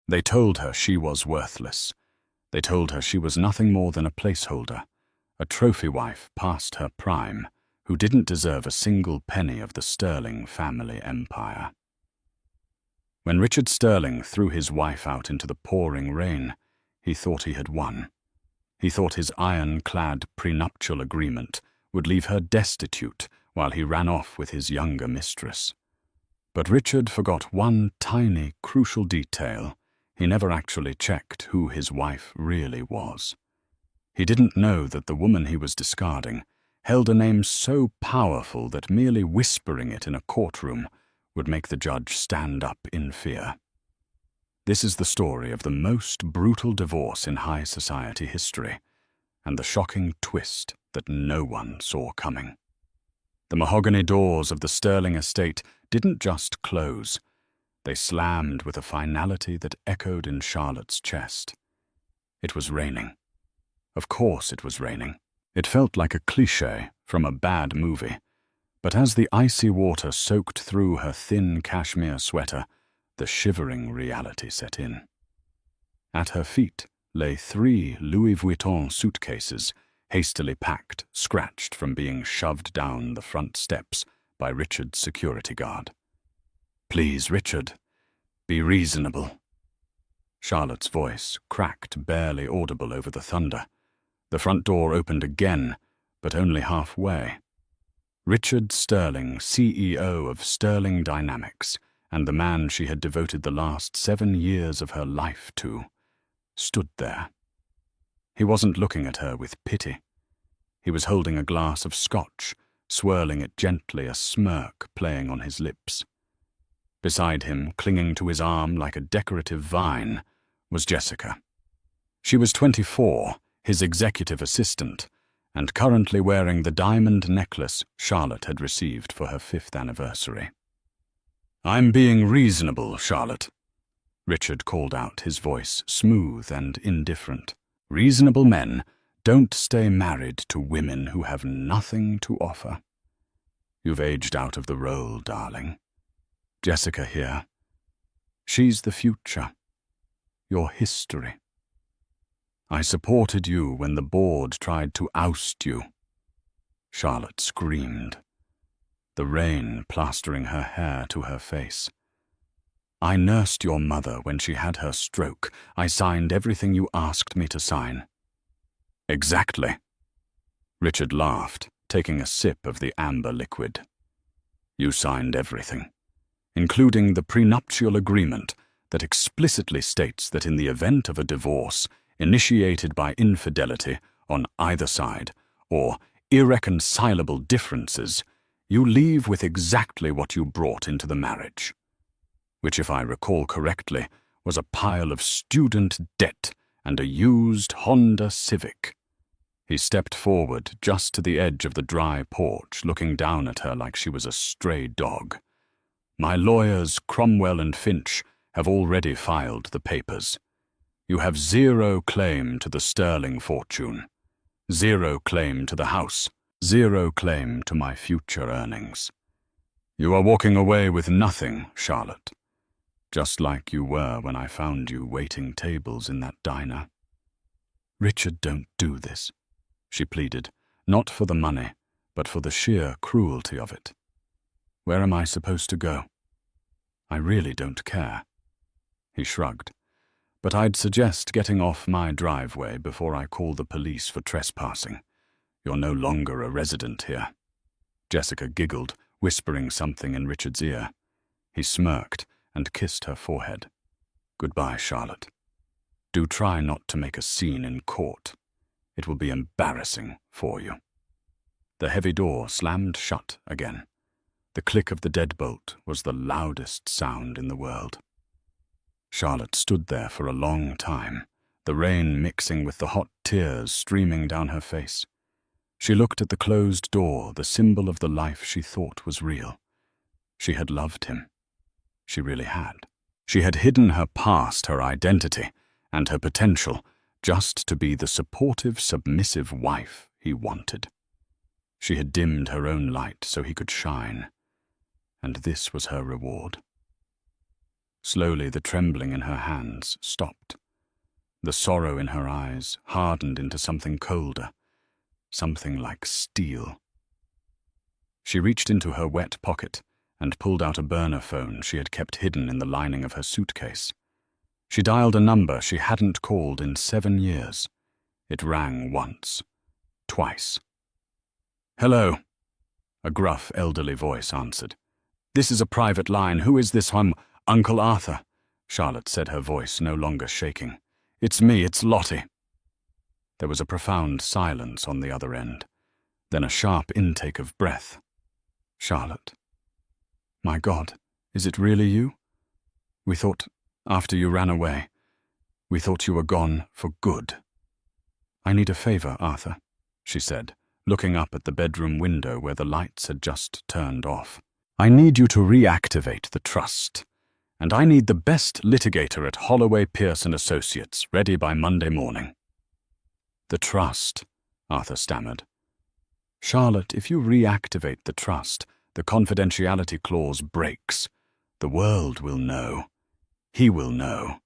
They told her she was worthless. They told her she was nothing more than a placeholder, a trophy wife past her prime, who didn't deserve a single penny of the Sterling family empire. When Richard Sterling threw his wife out into the pouring rain, he thought he had won. He thought his iron-clad prenuptial agreement would leave her destitute while he ran off with his younger mistress. But Richard forgot one tiny, crucial detail. He never actually checked who his wife really was. He didn't know that the woman he was discarding held a name so powerful that merely whispering it in a courtroom would make the judge stand up in fear. This is the story of the most brutal divorce in high society history, and the shocking twist that no one saw coming. The mahogany doors of the Sterling estate didn't just close. They slammed with a finality that echoed in Charlotte's chest. It was raining. Of course it was raining. It felt like a cliché from a bad movie. But as the icy water soaked through her thin cashmere sweater, the shivering reality set in. At her feet lay 3 Louis Vuitton suitcases, hastily packed, scratched from being shoved down the front steps by Richard's security guard. "Please, Richard, be reasonable." Charlotte's voice cracked, barely audible over the thunder. The front door opened again, but only halfway. Richard Sterling, CEO of Sterling Dynamics, and the man she had devoted the last 7 years of her life to, stood there. He wasn't looking at her with pity. He was holding a glass of scotch, swirling it gently, a smirk playing on his lips. Beside him, clinging to his arm like a decorative vine, was Jessica. She was 24, his executive assistant, and currently wearing the diamond necklace Charlotte had received for her 5th anniversary. "I'm being reasonable, Charlotte," Richard called out, his voice smooth and indifferent. "Reasonable men don't stay married to women who have nothing to offer. You've aged out of the role, darling. Jessica here. She's the future. Your history. I supported you when the board tried to oust you." Charlotte screamed, the rain plastering her hair to her face. "I nursed your mother when she had her stroke. I signed everything you asked me to sign." "Exactly." Richard laughed, taking a sip of the amber liquid. "You signed everything, including the prenuptial agreement that explicitly states that in the event of a divorce initiated by infidelity on either side, or irreconcilable differences, you leave with exactly what you brought into the marriage, which, if I recall correctly, was a pile of student debt and a used Honda Civic." He stepped forward just to the edge of the dry porch, looking down at her like she was a stray dog. "My lawyers, Cromwell and Finch, have already filed the papers. You have 0 claim to the Sterling fortune, 0 claim to the house, 0 claim to my future earnings. You are walking away with nothing, Charlotte, just like you were when I found you waiting tables in that diner." "Richard, don't do this," she pleaded, not for the money, but for the sheer cruelty of it. "Where am I supposed to go?" "I really don't care." He shrugged. "But I'd suggest getting off my driveway before I call the police for trespassing. You're no longer a resident here." Jessica giggled, whispering something in Richard's ear. He smirked and kissed her forehead. "Goodbye, Charlotte. Do try not to make a scene in court. It will be embarrassing for you." The heavy door slammed shut again. The click of the deadbolt was the loudest sound in the world. Charlotte stood there for a long time, the rain mixing with the hot tears streaming down her face. She looked at the closed door, the symbol of the life she thought was real. She had loved him. She really had. She had hidden her past, her identity, and her potential, just to be the supportive, submissive wife he wanted. She had dimmed her own light so he could shine, and this was her reward. Slowly, the trembling in her hands stopped. The sorrow in her eyes hardened into something colder, something like steel. She reached into her wet pocket and pulled out a burner phone she had kept hidden in the lining of her suitcase. She dialed a number she hadn't called in 7 years. It rang once, twice. "Hello," a gruff, elderly voice answered. "This is a private line. Who is this? Uncle Arthur," Charlotte said, her voice no longer shaking. "It's me, it's Lottie." There was a profound silence on the other end, then a sharp intake of breath. "Charlotte. My God, is it really you? We thought, after you ran away, we thought you were gone for good." "I need a favor, Arthur," she said, looking up at the bedroom window where the lights had just turned off. "I need you to reactivate the trust, and I need the best litigator at Holloway, Pierce & Associates ready by Monday morning." "The trust," Arthur stammered. "Charlotte, if you reactivate the trust, the confidentiality clause breaks. The world will know. He will know."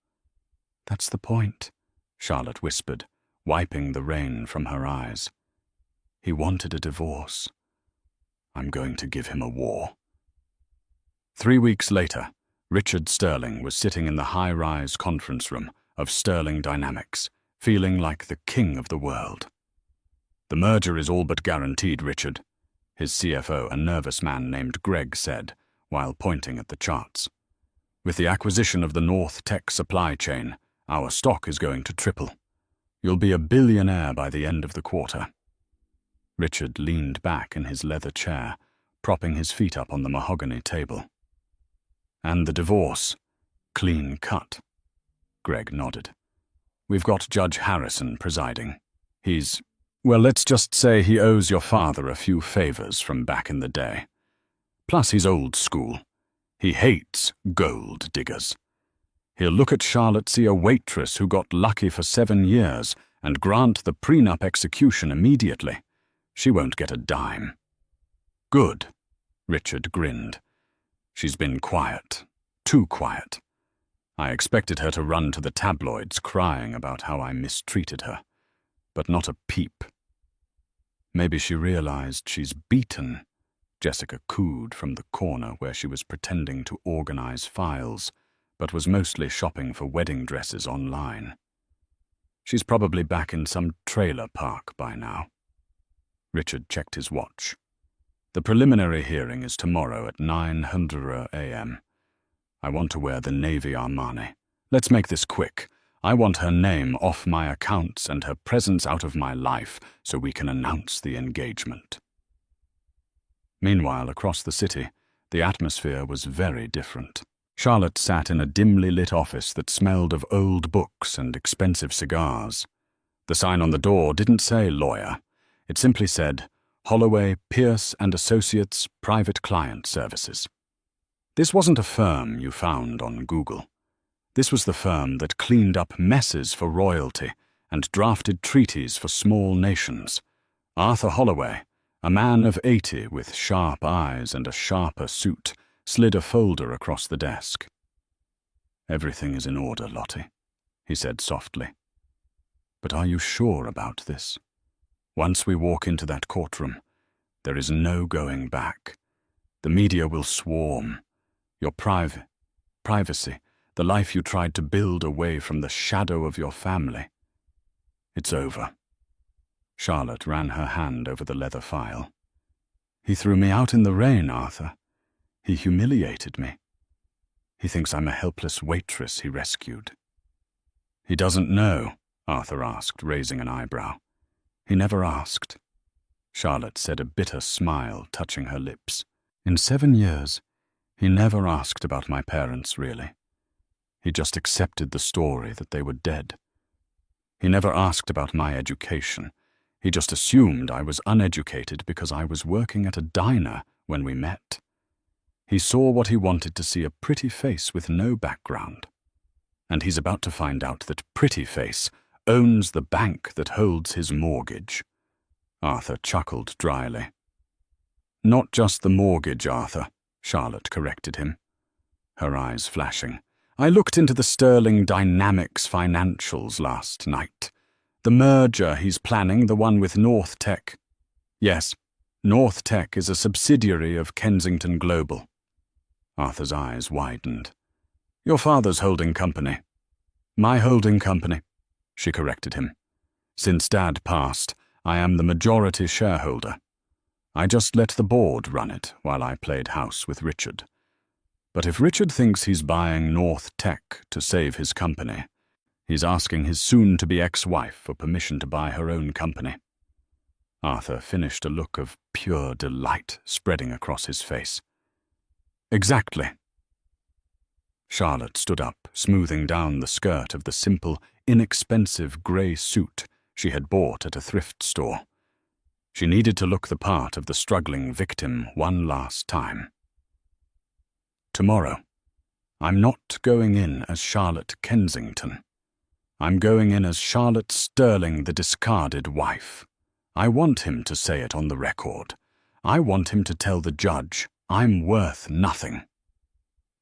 "That's the point," Charlotte whispered, wiping the rain from her eyes. "He wanted a divorce. I'm going to give him a war." 3 weeks later, Richard Sterling was sitting in the high-rise conference room of Sterling Dynamics, feeling like the king of the world. "The merger is all but guaranteed, Richard," his CFO, a nervous man named Greg, said, while pointing at the charts. "With the acquisition of the North Tech supply chain, our stock is going to triple. You'll be a billionaire by the end of the quarter." Richard leaned back in his leather chair, propping his feet up on the mahogany table. "And the divorce, clean cut." Greg nodded. "We've got Judge Harrison presiding. Well, let's just say he owes your father a few favors from back in the day. Plus, he's old school. He hates gold diggers. He'll look at Charlotte, see a waitress who got lucky for 7 years, and grant the prenup execution immediately. She won't get a dime." "Good," Richard grinned. "She's been quiet. Too quiet. I expected her to run to the tabloids crying about how I mistreated her. But not a peep." "Maybe she realized she's beaten," Jessica cooed from the corner where she was pretending to organize files, but was mostly shopping for wedding dresses online. "She's probably back in some trailer park by now." Richard checked his watch. "The preliminary hearing is tomorrow at 9:00 a.m. I want to wear the Navy Armani. Let's make this quick. I want her name off my accounts and her presence out of my life so we can announce the engagement." Meanwhile, across the city, the atmosphere was very different. Charlotte sat in a dimly lit office that smelled of old books and expensive cigars. The sign on the door didn't say lawyer. It simply said, "Holloway, Pierce & Associates, Private Client Services." This wasn't a firm you found on Google. This was the firm that cleaned up messes for royalty and drafted treaties for small nations. Arthur Holloway, a man of 80 with sharp eyes and a sharper suit, slid a folder across the desk. "Everything is in order, Lottie," he said softly. "But are you sure about this? Once we walk into that courtroom, there is no going back. The media will swarm. Your privacy, the life you tried to build away from the shadow of your family. It's over." Charlotte ran her hand over the leather file. "He threw me out in the rain, Arthur. He humiliated me. He thinks I'm a helpless waitress he rescued." "He doesn't know?" Arthur asked, raising an eyebrow. "He never asked." Charlotte said, a bitter smile touching her lips. "In 7 years, he never asked about my parents, really. He just accepted the story that they were dead. He never asked about my education. He just assumed I was uneducated because I was working at a diner when we met. He saw what he wanted to see, a pretty face with no background. And he's about to find out that Pretty Face owns the bank that holds his mortgage." Arthur chuckled dryly. "Not just the mortgage, Arthur," Charlotte corrected him, her eyes flashing. I looked into the Sterling Dynamics financials last night. The merger he's planning, the one with North Tech. Yes, North Tech is a subsidiary of Kensington Global. Arthur's eyes widened. Your father's holding company. My holding company, she corrected him. Since Dad passed, I am the majority shareholder. I just let the board run it while I played house with Richard. But if Richard thinks he's buying North Tech to save his company, he's asking his soon-to-be ex-wife for permission to buy her own company. Arthur finished a look of pure delight spreading across his face. Exactly. Charlotte stood up, smoothing down the skirt of the simple, inexpensive grey suit she had bought at a thrift store. She needed to look the part of the struggling victim one last time. Tomorrow, I'm not going in as Charlotte Kensington. I'm going in as Charlotte Sterling, the discarded wife. I want him to say it on the record. I want him to tell the judge I'm worth nothing.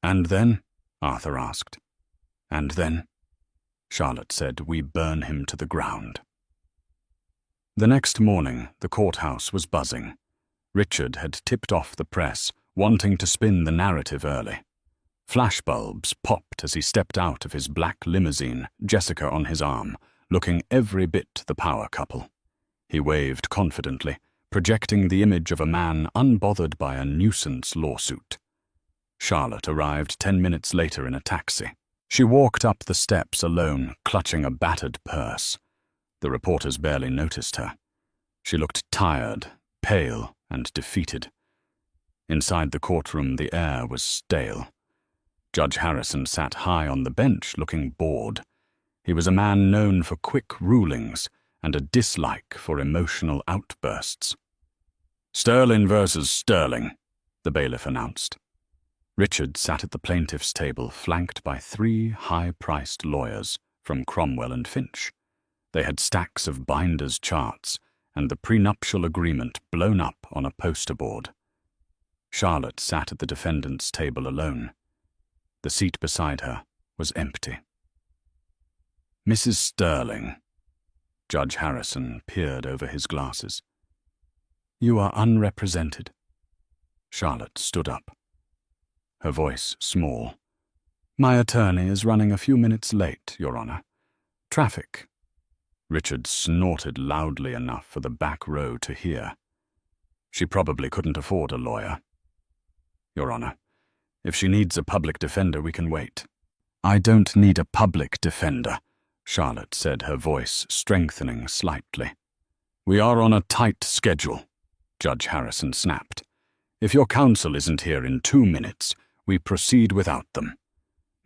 And then? Arthur asked. And then? Charlotte said, we burn him to the ground. The next morning, the courthouse was buzzing. Richard had tipped off the press, wanting to spin the narrative early. Flashbulbs popped as he stepped out of his black limousine, Jessica on his arm, looking every bit the power couple. He waved confidently, projecting the image of a man unbothered by a nuisance lawsuit. Charlotte arrived 10 minutes later in a taxi. She walked up the steps alone, clutching a battered purse. The reporters barely noticed her. She looked tired, pale, and defeated. Inside the courtroom, the air was stale. Judge Harrison sat high on the bench, looking bored. He was a man known for quick rulings and a dislike for emotional outbursts. Sterling versus Sterling, the bailiff announced. Richard sat at the plaintiff's table, flanked by 3 high-priced lawyers from Cromwell and Finch. They had stacks of binders' charts and the prenuptial agreement blown up on a poster board. Charlotte sat at the defendant's table alone. The seat beside her was empty. Mrs. Sterling. Judge Harrison peered over his glasses. You are unrepresented. Charlotte stood up. Her voice small. My attorney is running a few minutes late, Your Honor. Traffic. Richard snorted loudly enough for the back row to hear. She probably couldn't afford a lawyer. Your Honor, if she needs a public defender, we can wait. I don't need a public defender, Charlotte said, her voice strengthening slightly. We are on a tight schedule, Judge Harrison snapped. If your counsel isn't here in 2 minutes, we proceed without them.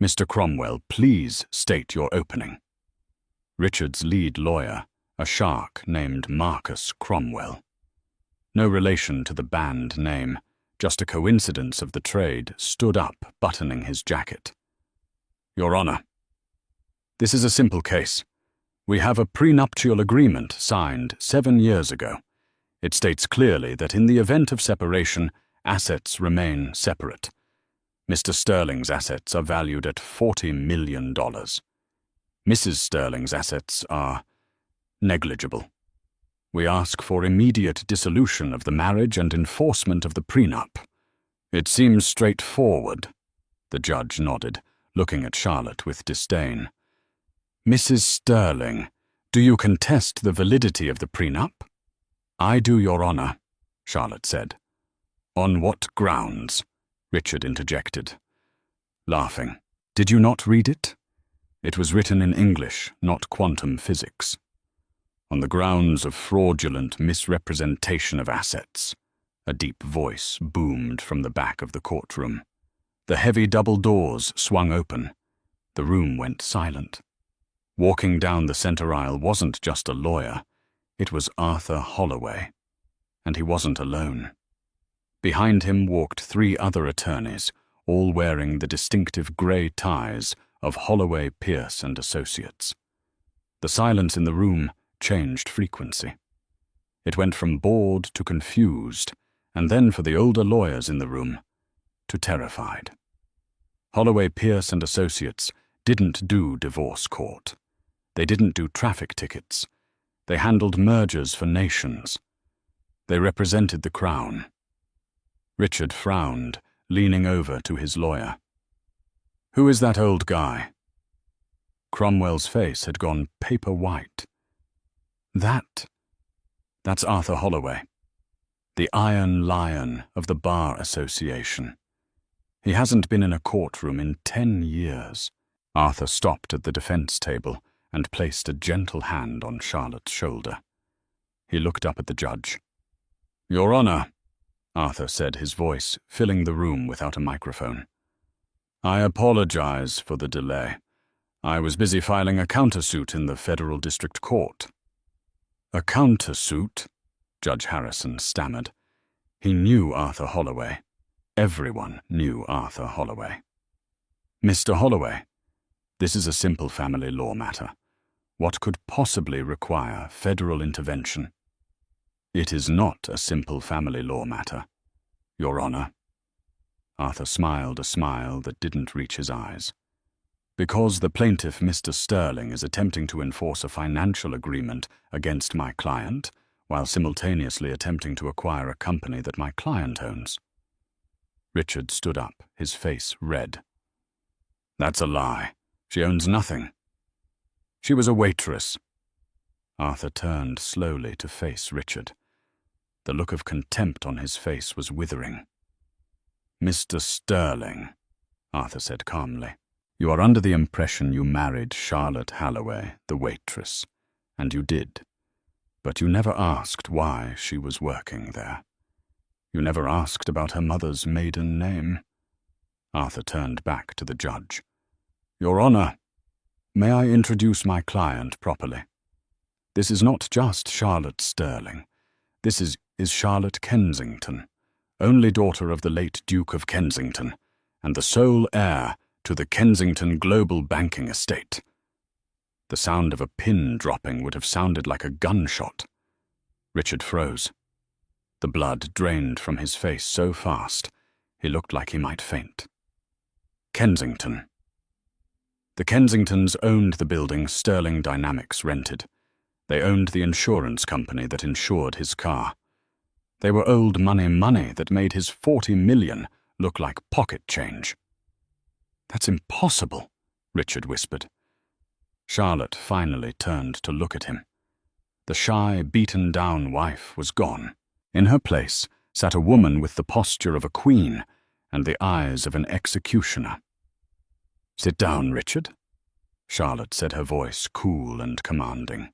Mr. Cromwell, please state your opening. Richard's lead lawyer, a shark named Marcus Cromwell. No relation to the band name, just a coincidence of the trade, stood up, buttoning his jacket. Your Honor, this is a simple case. We have a prenuptial agreement signed 7 years ago. It states clearly that in the event of separation, assets remain separate. Mr. Sterling's assets are valued at $40 million. Mrs. Sterling's assets are negligible. We ask for immediate dissolution of the marriage and enforcement of the prenup. It seems straightforward. The judge nodded, looking at Charlotte with disdain. Mrs. Sterling, do you contest the validity of the prenup? I do, Your Honor, Charlotte said. On what grounds? Richard interjected, laughing. Did you not read it? It was written in English, not quantum physics. On the grounds of fraudulent misrepresentation of assets. A deep voice boomed from the back of the courtroom. The heavy double doors swung open. The room went silent. Walking down the center aisle wasn't just a lawyer. It was Arthur Holloway. And he wasn't alone. Behind him walked 3 other attorneys, all wearing the distinctive grey ties of Holloway, Pierce and Associates. The silence in the room changed frequency. It went from bored to confused, and then for the older lawyers in the room, to terrified. Holloway, Pierce and Associates didn't do divorce court. They didn't do traffic tickets. They handled mergers for nations. They represented the Crown. Richard frowned, leaning over to his lawyer. "Who is that old guy?" Cromwell's face had gone paper white. That's Arthur Holloway, the Iron Lion of the Bar Association. He hasn't been in a courtroom in 10 years. Arthur stopped at the defense table and placed a gentle hand on Charlotte's shoulder. He looked up at the judge. "Your Honor," Arthur said, his voice filling the room without a microphone. "I apologize for the delay. I was busy filing a countersuit in the Federal District Court." "A countersuit?" Judge Harrison stammered. He knew Arthur Holloway. Everyone knew Arthur Holloway. "Mr. Holloway, this is a simple family law matter. What could possibly require federal intervention?" "It is not a simple family law matter, Your Honor." Arthur smiled a smile that didn't reach his eyes. "Because the plaintiff, Mr. Sterling, is attempting to enforce a financial agreement against my client, while simultaneously attempting to acquire a company that my client owns." Richard stood up, his face red. "That's a lie. She owns nothing. She was a waitress." Arthur turned slowly to face Richard. The look of contempt on his face was withering. "Mr. Sterling," Arthur said calmly, "you are under the impression you married Charlotte Holloway, the waitress, and you did. But you never asked why she was working there. You never asked about her mother's maiden name." Arthur turned back to the judge. "Your Honor, may I introduce my client properly? This is not just Charlotte Sterling. This is Charlotte Kensington, only daughter of the late Duke of Kensington, and the sole heir to the Kensington Global Banking estate." The sound of a pin dropping would have sounded like a gunshot. Richard froze. The blood drained from his face so fast, he looked like he might faint. Kensington. The Kensingtons owned the building Sterling Dynamics rented. They owned the insurance company that insured his car. They were old money that made his $40 million look like pocket change. "That's impossible," Richard whispered. Charlotte finally turned to look at him. The shy, beaten-down wife was gone. In her place sat a woman with the posture of a queen and the eyes of an executioner. "Sit down, Richard," Charlotte said, her voice cool and commanding.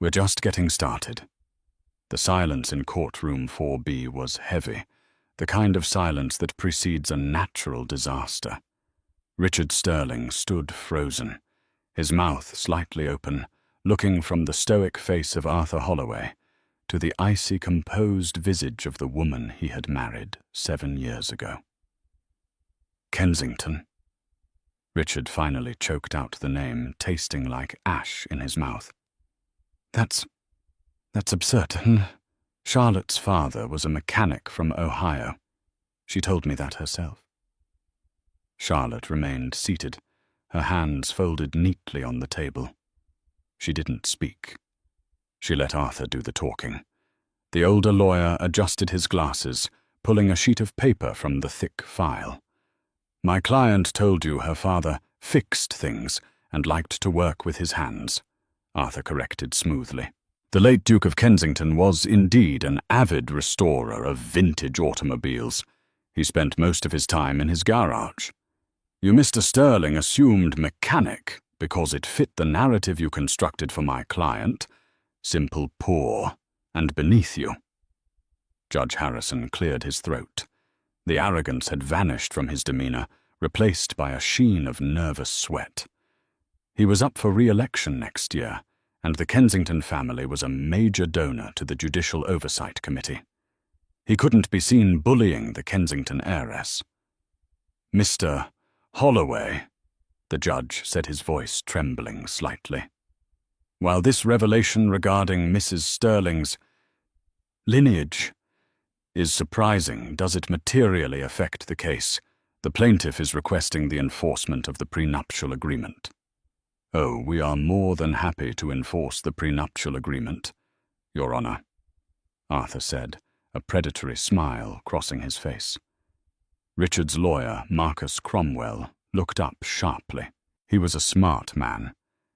"We're just getting started." The silence in courtroom 4B was heavy, the kind of silence that precedes a natural disaster. Richard Sterling stood frozen, his mouth slightly open, looking from the stoic face of Arthur Holloway to the icy, composed visage of the woman he had married 7 years ago. "Kensington." Richard finally choked out the name, tasting like ash in his mouth. That's absurd. Charlotte's father was a mechanic from Ohio. She told me that herself." Charlotte remained seated, her hands folded neatly on the table. She didn't speak. She let Arthur do the talking. The older lawyer adjusted his glasses, pulling a sheet of paper from the thick file. "My client told you her father fixed things and liked to work with his hands," Arthur corrected smoothly. "The late Duke of Kensington was indeed an avid restorer of vintage automobiles. He spent most of his time in his garage. You, Mr. Sterling, assumed mechanic because it fit the narrative you constructed for my client, simple, poor, and beneath you." Judge Harrison cleared his throat. The arrogance had vanished from his demeanor, replaced by a sheen of nervous sweat. He was up for re-election next year, and the Kensington family was a major donor to the Judicial Oversight Committee. He couldn't be seen bullying the Kensington heiress. "Mr. Holloway," the judge said, his voice trembling slightly, "while this revelation regarding Mrs. Sterling's lineage is surprising, does it materially affect the case The plaintiff is requesting the enforcement of the prenuptial agreement. Oh, we are more than happy to enforce the prenuptial agreement, Your Honor, Arthur said, a predatory smile crossing his face. Richard's lawyer, Marcus Cromwell, looked up sharply. He was a smart man,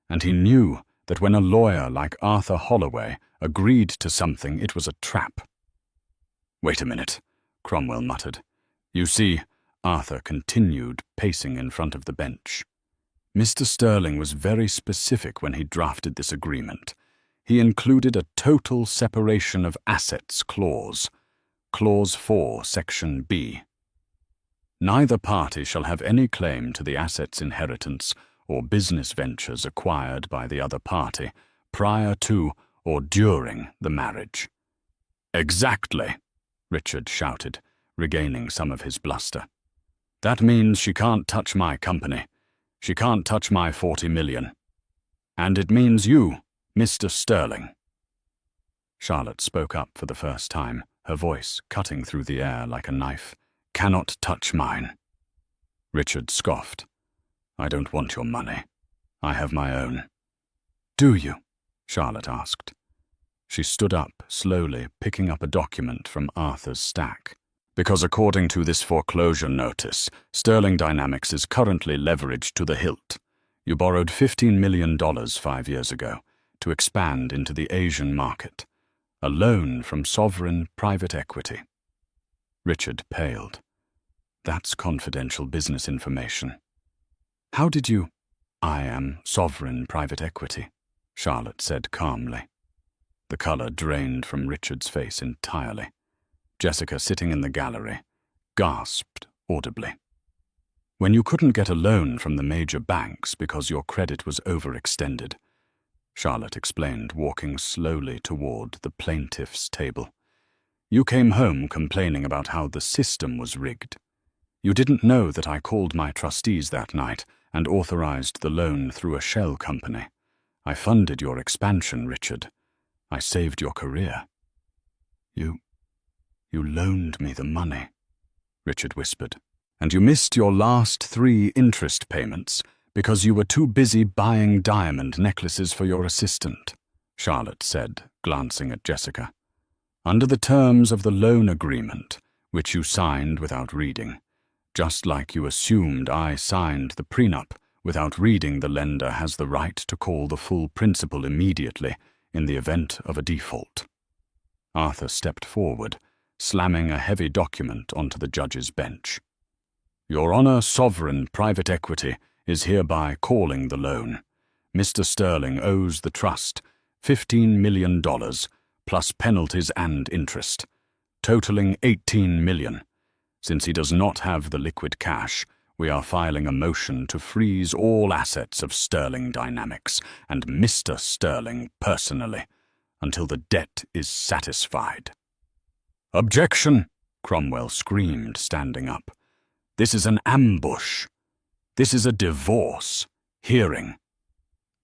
and he knew that when a lawyer like Arthur Holloway agreed to something, it was a trap. "Wait a minute," Cromwell muttered. "You see," Arthur continued, pacing in front of the bench. "Mr. Sterling was very specific when he drafted this agreement. He included a total separation of assets clause, Clause 4, Section B. Neither party shall have any claim to the assets, inheritance, or business ventures acquired by the other party prior to or during the marriage." "Exactly," Richard shouted, regaining some of his bluster. "That means she can't touch my company. She can't touch my 40 million. And it means you, Mr. Sterling." Charlotte spoke up for the first time, her voice cutting through the air like a knife. "Cannot touch mine." Richard scoffed. "I don't want your money. I have my own." "Do you?" Charlotte asked. She stood up, slowly picking up a document from Arthur's stack. "Because according to this foreclosure notice, Sterling Dynamics is currently leveraged to the hilt. You borrowed $15 million 5 years ago to expand into the Asian market. A loan from sovereign private equity." Richard paled. "That's confidential business information." "How did you—" "I am sovereign private equity," Charlotte said calmly. The color drained from Richard's face entirely. Jessica, sitting in the gallery, gasped audibly. "When you couldn't get a loan from the major banks because your credit was overextended," Charlotte explained, walking slowly toward the plaintiff's table, "you came home complaining about how the system was rigged. You didn't know that I called my trustees that night and authorized the loan through a shell company. I funded your expansion, Richard. I saved your career." You loaned me the money," Richard whispered. "And you missed your last 3 interest payments because you were too busy buying diamond necklaces for your assistant," Charlotte said, glancing at Jessica. "Under the terms of the loan agreement, which you signed without reading, just like you assumed I signed the prenup without reading, the lender has the right to call the full principal immediately in the event of a default." Arthur stepped forward, slamming a heavy document onto the judge's bench. "Your Honor, sovereign private equity is hereby calling the loan. Mr. Sterling owes the trust $15 million plus penalties and interest, totaling $18 million. Since he does not have the liquid cash, we are filing a motion to freeze all assets of Sterling Dynamics and Mr. Sterling personally until the debt is satisfied." "Objection!" Cromwell screamed, standing up. "This is an ambush. This is a divorce hearing,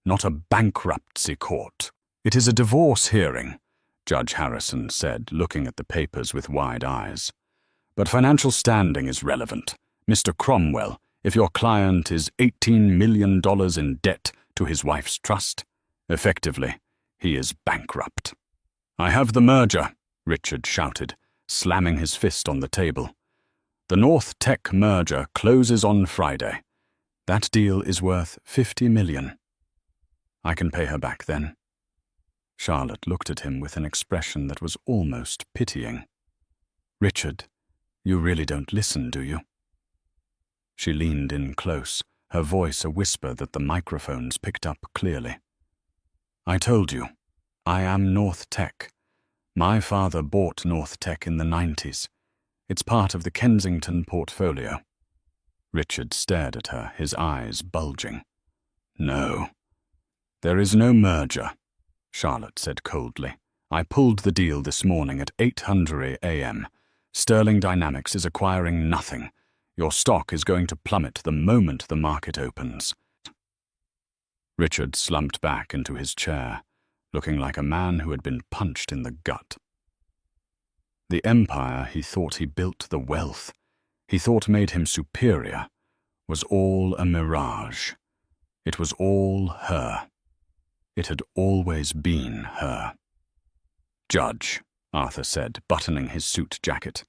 not a bankruptcy court." "It is a divorce hearing," Judge Harrison said, looking at the papers with wide eyes. "But financial standing is relevant. Mr. Cromwell, if your client is $18 million in debt to his wife's trust, effectively, he is bankrupt." "I have the merger," Richard shouted, slamming his fist on the table. "The North Tech merger closes on Friday. That deal is worth $50 million. I can pay her back then." Charlotte looked at him with an expression that was almost pitying. "Richard, you really don't listen, do you?" She leaned in close, her voice a whisper that the microphones picked up clearly. "I told you, I am North Tech. My father bought North Tech in the 90s. It's part of the Kensington portfolio." Richard stared at her, his eyes bulging. "No. There is no merger," Charlotte said coldly. "I pulled the deal this morning at 8:00 a.m. Sterling Dynamics is acquiring nothing. Your stock is going to plummet the moment the market opens." Richard slumped back into his chair, looking like a man who had been punched in the gut. The empire he thought he built, the wealth, he thought made him superior, was all a mirage. It was all her. It had always been her. "Judge," Arthur said, buttoning his suit jacket,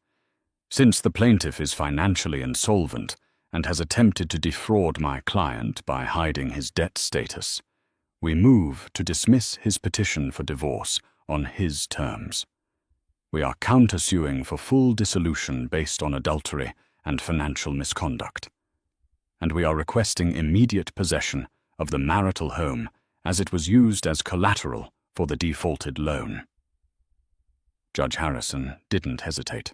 "since the plaintiff is financially insolvent and has attempted to defraud my client by hiding his debt status, we move to dismiss his petition for divorce on his terms. We are countersuing for full dissolution based on adultery and financial misconduct. And we are requesting immediate possession of the marital home as it was used as collateral for the defaulted loan." Judge Harrison didn't hesitate.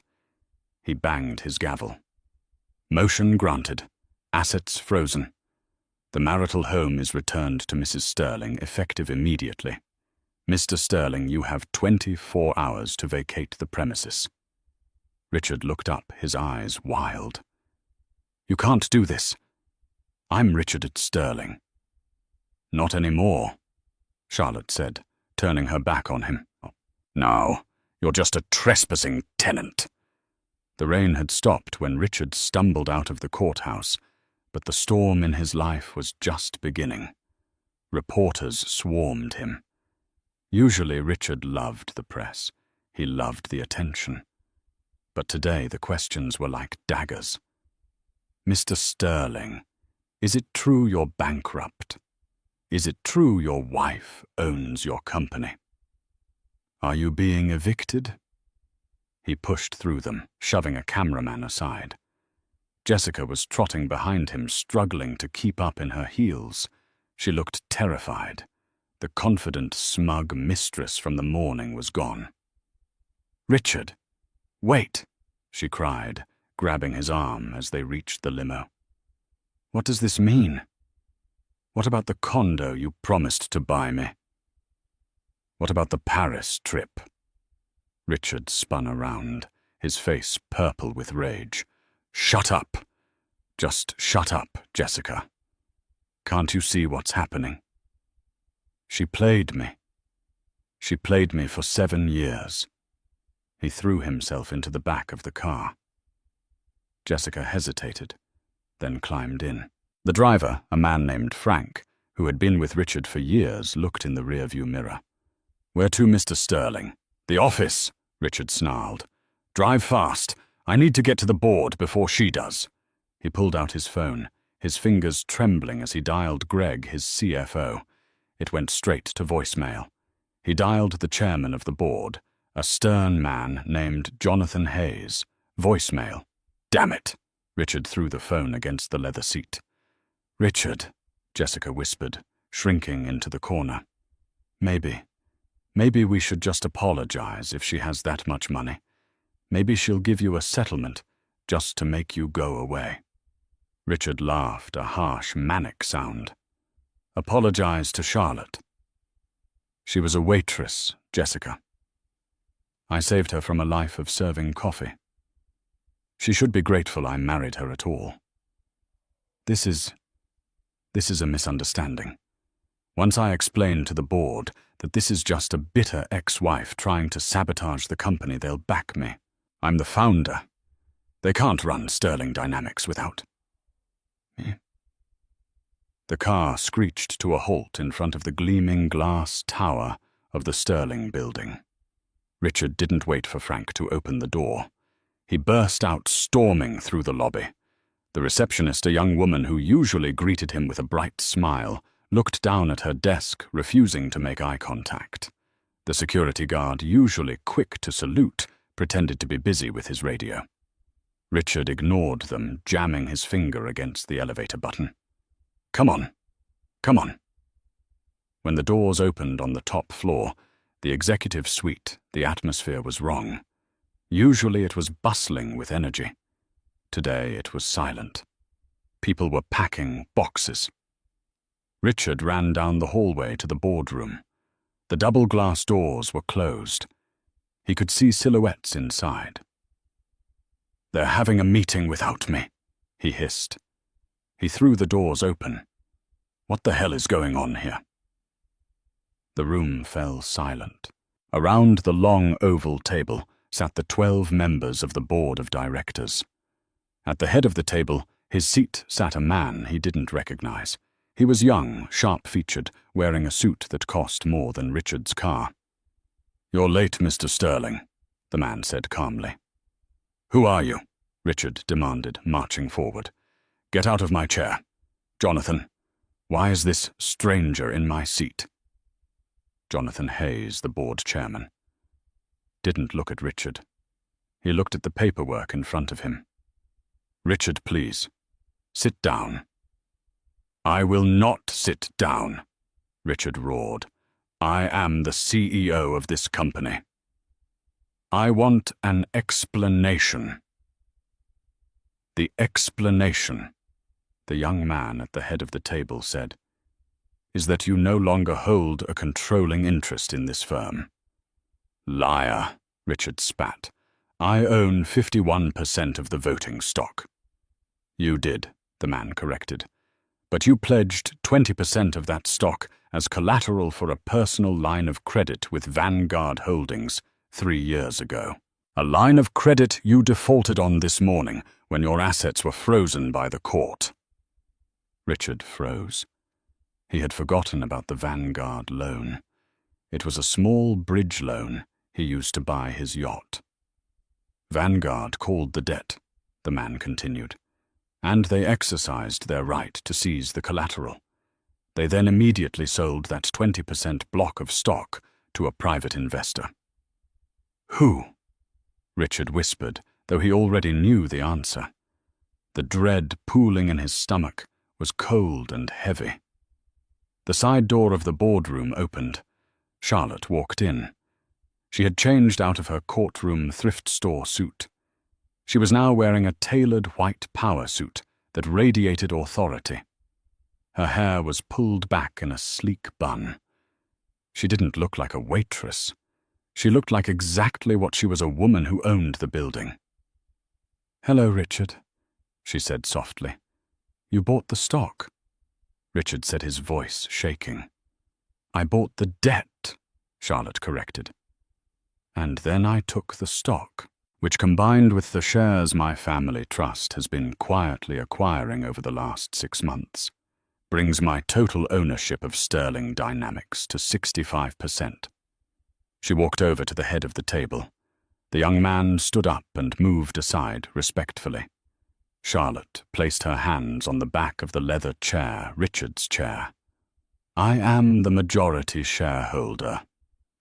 He banged his gavel. "Motion granted. Assets frozen. The marital home is returned to Mrs. Sterling, effective immediately. Mr. Sterling, you have 24 hours to vacate the premises." Richard looked up, his eyes wild. "You can't do this. I'm Richard Sterling." "Not anymore," Charlotte said, turning her back on him. "No, you're just a trespassing tenant." The rain had stopped when Richard stumbled out of the courthouse, but the storm in his life was just beginning. Reporters swarmed him. Usually Richard loved the press. He loved the attention. But today the questions were like daggers. "Mr. Sterling, is it true you're bankrupt? Is it true your wife owns your company? Are you being evicted?" He pushed through them, shoving a cameraman aside. Jessica was trotting behind him, struggling to keep up in her heels. She looked terrified. The confident, smug mistress from the morning was gone. "Richard, wait," she cried, grabbing his arm as they reached the limo. "What does this mean? What about the condo you promised to buy me? What about the Paris trip?" Richard spun around, his face purple with rage. "Shut up. Just shut up, Jessica. Can't you see what's happening? She played me. She played me for 7 years. He threw himself into the back of the car. Jessica hesitated, then climbed in. The driver, a man named Frank, who had been with Richard for years, looked in the rearview mirror. "Where to, Mr. Sterling?" "The office," Richard snarled. "Drive fast. I need to get to the board before she does." He pulled out his phone, his fingers trembling as he dialed Greg, his CFO. It went straight to voicemail. He dialed the chairman of the board, a stern man named Jonathan Hayes. Voicemail. "Damn it!" Richard threw the phone against the leather seat. "Richard," Jessica whispered, shrinking into the corner. Maybe we should just apologize if she has that much money. Maybe she'll give you a settlement just to make you go away." Richard laughed, a harsh, manic sound. "Apologize to Charlotte." "She was a waitress, Jessica. I saved her from a life of serving coffee. She should be grateful I married her at all. This is a misunderstanding. Once I explain to the board that this is just a bitter ex-wife trying to sabotage the company, they'll back me. I'm the founder. They can't run Sterling Dynamics without me." The car screeched to a halt in front of the gleaming glass tower of the Sterling building. Richard didn't wait for Frank to open the door. He burst out storming through the lobby. The receptionist, a young woman who usually greeted him with a bright smile, looked down at her desk, refusing to make eye contact. The security guard, usually quick to salute, pretended to be busy with his radio. Richard ignored them, jamming his finger against the elevator button. Come on. When the doors opened on the top floor, the executive suite, the atmosphere was wrong. Usually it was bustling with energy. Today it was silent. People were packing boxes. Richard ran down the hallway to the boardroom. The double glass doors were closed. He could see silhouettes inside. "They're having a meeting without me," he hissed. He threw the doors open. "What the hell is going on here?" The room fell silent. Around the long oval table sat the 12 members of the board of directors. At the head of the table, his seat sat a man he didn't recognize. He was young, sharp-featured, wearing a suit that cost more than Richard's car. "You're late, Mr. Sterling," the man said calmly. "Who are you?" Richard demanded, marching forward. "Get out of my chair. Jonathan, why is this stranger in my seat?" Jonathan Hayes, the board chairman, didn't look at Richard. He looked at the paperwork in front of him. "Richard, please, sit down." "I will not sit down," Richard roared. "I am the CEO of this company. I want an explanation." "The explanation," the young man at the head of the table said, "is that you no longer hold a controlling interest in this firm." "Liar," Richard spat. "I own 51% of the voting stock." "You did," the man corrected. "But you pledged 20% of that stock as collateral for a personal line of credit with Vanguard Holdings 3 years ago. A line of credit you defaulted on this morning when your assets were frozen by the court." Richard froze. He had forgotten about the Vanguard loan. It was a small bridge loan he used to buy his yacht. "Vanguard called the debt," the man continued, "and they exercised their right to seize the collateral. They then immediately sold that 20% block of stock to a private investor." "Who?" Richard whispered, though he already knew the answer. The dread pooling in his stomach was cold and heavy. The side door of the boardroom opened. Charlotte walked in. She had changed out of her courtroom thrift store suit. She was now wearing a tailored white power suit that radiated authority. Her hair was pulled back in a sleek bun. She didn't look like a waitress. She looked like exactly what she was, a woman who owned the building. "Hello, Richard," she said softly. "You bought the stock." Richard said, his voice shaking. "I bought the debt," Charlotte corrected. "And then I took the stock, which combined with the shares my family trust has been quietly acquiring over the last 6 months, brings my total ownership of Sterling Dynamics to 65%. She walked over to the head of the table. The young man stood up and moved aside respectfully. Charlotte placed her hands on the back of the leather chair, Richard's chair. "I am the majority shareholder,"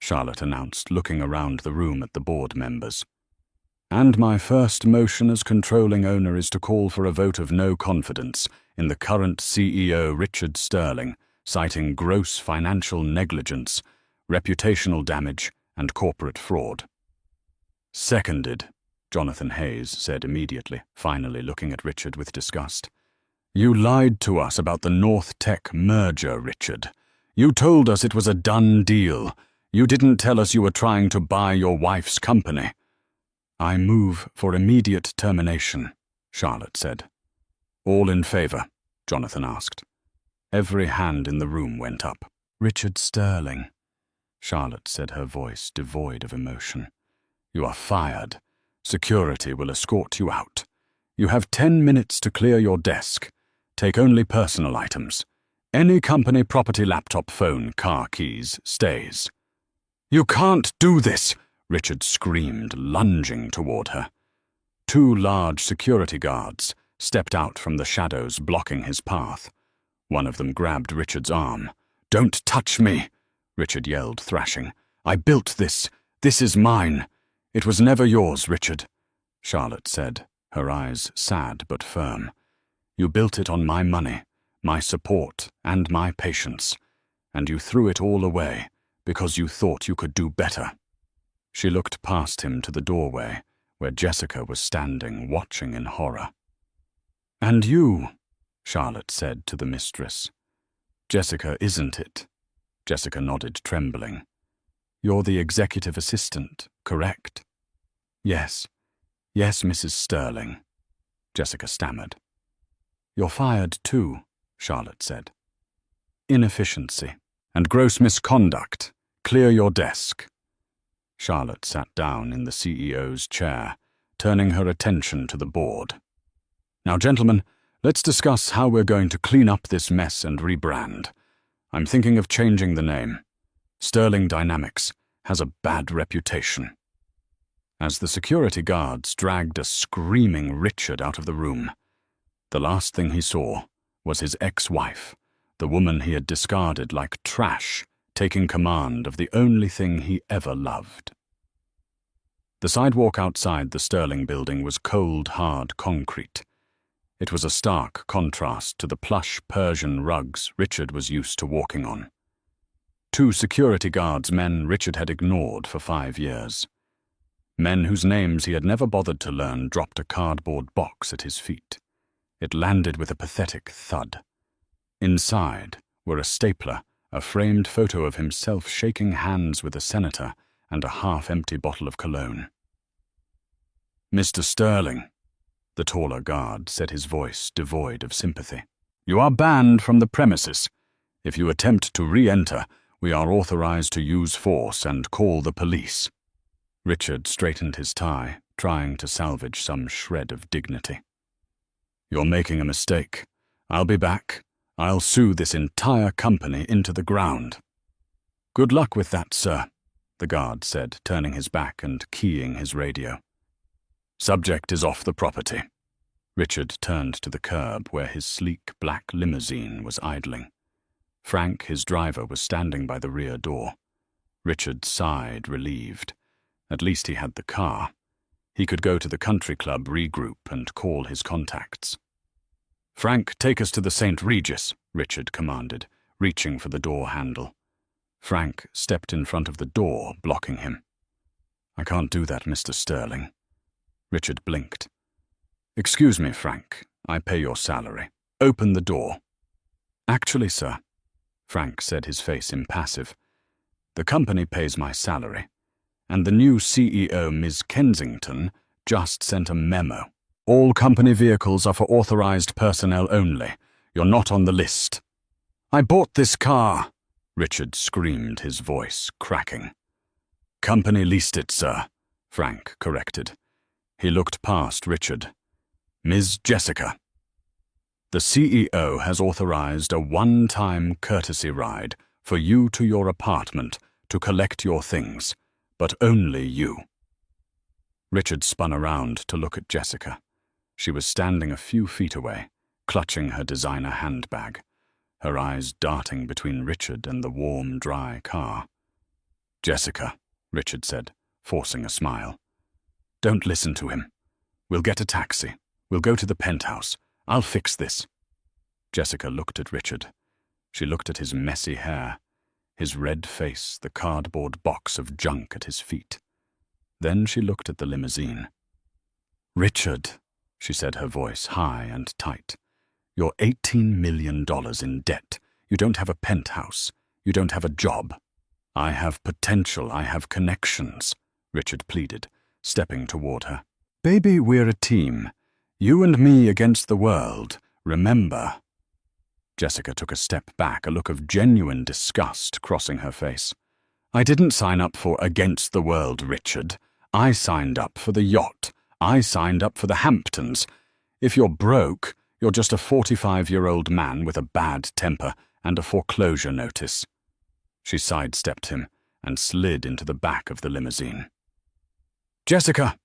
Charlotte announced, looking around the room at the board members. "And my first motion as controlling owner is to call for a vote of no confidence in the current CEO, Richard Sterling, citing gross financial negligence, reputational damage, and corporate fraud." "Seconded," Jonathan Hayes said immediately, finally looking at Richard with disgust. "You lied to us about the North Tech merger, Richard. You told us it was a done deal. You didn't tell us you were trying to buy your wife's company." "I move for immediate termination," Charlotte said. "All in favor?" Jonathan asked. Every hand in the room went up. "Richard Sterling," Charlotte said, her voice devoid of emotion. "You are fired. Security will escort you out. You have 10 minutes to clear your desk. Take only personal items. Any company property, laptop, phone, car keys stays." "You can't do this!" Richard screamed, lunging toward her. 2 large security guards stepped out from the shadows blocking his path. One of them grabbed Richard's arm. "Don't touch me!" Richard yelled, thrashing. "I built this. This is mine. It was never yours, Richard," Charlotte said, her eyes sad but firm. "You built it on my money, my support, and my patience, and you threw it all away because you thought you could do better." She looked past him to the doorway, where Jessica was standing, watching in horror. "And you," Charlotte said to the mistress. "Jessica, isn't it?" Jessica nodded, trembling. "You're the executive assistant, correct?" Yes, Mrs. Sterling," Jessica stammered. "You're fired too," Charlotte said. "Inefficiency and gross misconduct. Clear your desk." Charlotte sat down in the CEO's chair, turning her attention to the board. Now, gentlemen, let's discuss how we're going to clean up this mess and rebrand. I'm thinking of changing the name. Sterling Dynamics has a bad reputation. As the security guards dragged a screaming Richard out of the room, the last thing he saw was his ex-wife, the woman he had discarded like trash, taking command of the only thing he ever loved. The sidewalk outside the Sterling building was cold, hard concrete. It was a stark contrast to the plush Persian rugs Richard was used to walking on. 2 security guards, men Richard had ignored for 5 years. Men whose names he had never bothered to learn dropped a cardboard box at his feet. It landed with a pathetic thud. Inside were a stapler, a framed photo of himself shaking hands with a senator, and a half-empty bottle of cologne. "Mr. Sterling," the taller guard said, his voice devoid of sympathy, "you are banned from the premises. If you attempt to re-enter, we are authorized to use force and call the police." Richard straightened his tie, trying to salvage some shred of dignity. "You're making a mistake. I'll be back. I'll sue this entire company into the ground." "Good luck with that, sir," the guard said, turning his back and keying his radio. "Subject is off the property." Richard turned to the curb where his sleek black limousine was idling. Frank, his driver, was standing by the rear door. Richard sighed, relieved. At least he had the car. He could go to the country club, regroup, and call his contacts. "Frank, take us to the St. Regis," Richard commanded, reaching for the door handle. Frank stepped in front of the door, blocking him. "I can't do that, Mr. Sterling." Richard blinked. "Excuse me, Frank. I pay your salary. Open the door." "Actually, sir," Frank said, his face impassive, "the company pays my salary, and the new CEO, Ms. Kensington, just sent a memo. All company vehicles are for authorized personnel only. You're not on the list." "I bought this car," Richard screamed, his voice cracking. "Company leased it, sir," Frank corrected. He looked past Richard. "Ms. Jessica, the CEO has authorized a one-time courtesy ride for you to your apartment to collect your things, but only you." Richard spun around to look at Jessica. She was standing a few feet away, clutching her designer handbag, her eyes darting between Richard and the warm, dry car. "Jessica," Richard said, forcing a smile. "Don't listen to him. We'll get a taxi. We'll go to the penthouse. I'll fix this." Jessica looked at Richard. She looked at his messy hair, his red face, the cardboard box of junk at his feet. Then she looked at the limousine. "Richard," she said, her voice high and tight, "you're $18 million in debt. You don't have a penthouse. You don't have a job." "I have potential. I have connections," Richard pleaded, stepping toward her. "Baby, we're a team. You and me against the world. Remember." Jessica took a step back, a look of genuine disgust crossing her face. "I didn't sign up for against the world, Richard. I signed up for the yacht. I signed up for the Hamptons. If you're broke, you're just a 45-year-old man with a bad temper and a foreclosure notice." She sidestepped him and slid into the back of the limousine. "Jessica!"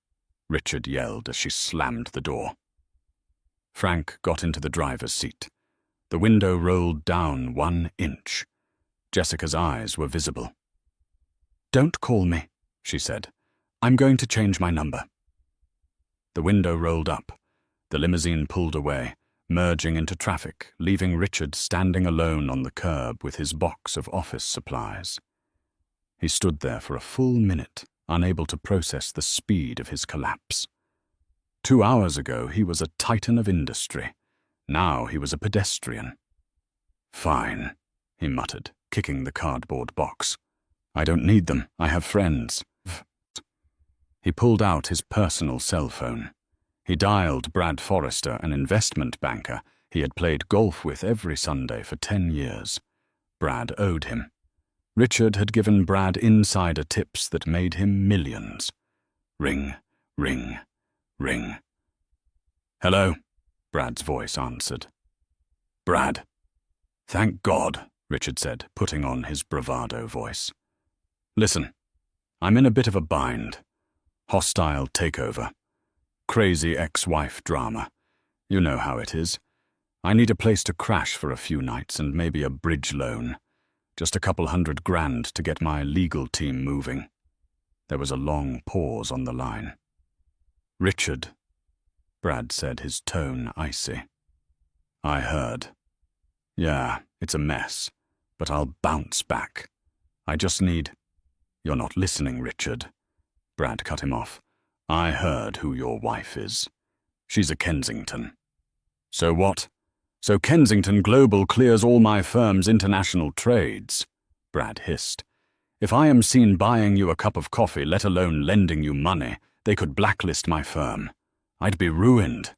Richard yelled as she slammed the door. Frank got into the driver's seat. The window rolled down 1 inch. Jessica's eyes were visible. "Don't call me," she said. "I'm going to change my number." The window rolled up. The limousine pulled away, merging into traffic, leaving Richard standing alone on the curb with his box of office supplies. He stood there for a full minute, unable to process the speed of his collapse. 2 hours ago, he was a titan of industry. Now he was a pedestrian. "Fine," he muttered, kicking the cardboard box. "I don't need them. I have friends." He pulled out his personal cell phone. He dialed Brad Forrester, an investment banker he had played golf with every Sunday for 10 years. Brad owed him. Richard had given Brad insider tips that made him millions. Ring, ring, ring. "Hello?" Brad's voice answered. "Brad." "Thank God," Richard said, putting on his bravado voice. "Listen, I'm in a bit of a bind. Hostile takeover. Crazy ex-wife drama. You know how it is. I need a place to crash for a few nights and maybe a bridge loan. Just a couple $100,000 to get my legal team moving." There was a long pause on the line. "Richard," Brad said, his tone icy. "I heard. Yeah, it's a mess, but I'll bounce back. I just need—" "You're not listening, Richard." Brad cut him off. "I heard who your wife is. She's a Kensington." "So what? So Kensington Global clears all my firm's international trades," Brad hissed. "If I am seen buying you a cup of coffee, let alone lending you money, they could blacklist my firm. I'd be ruined."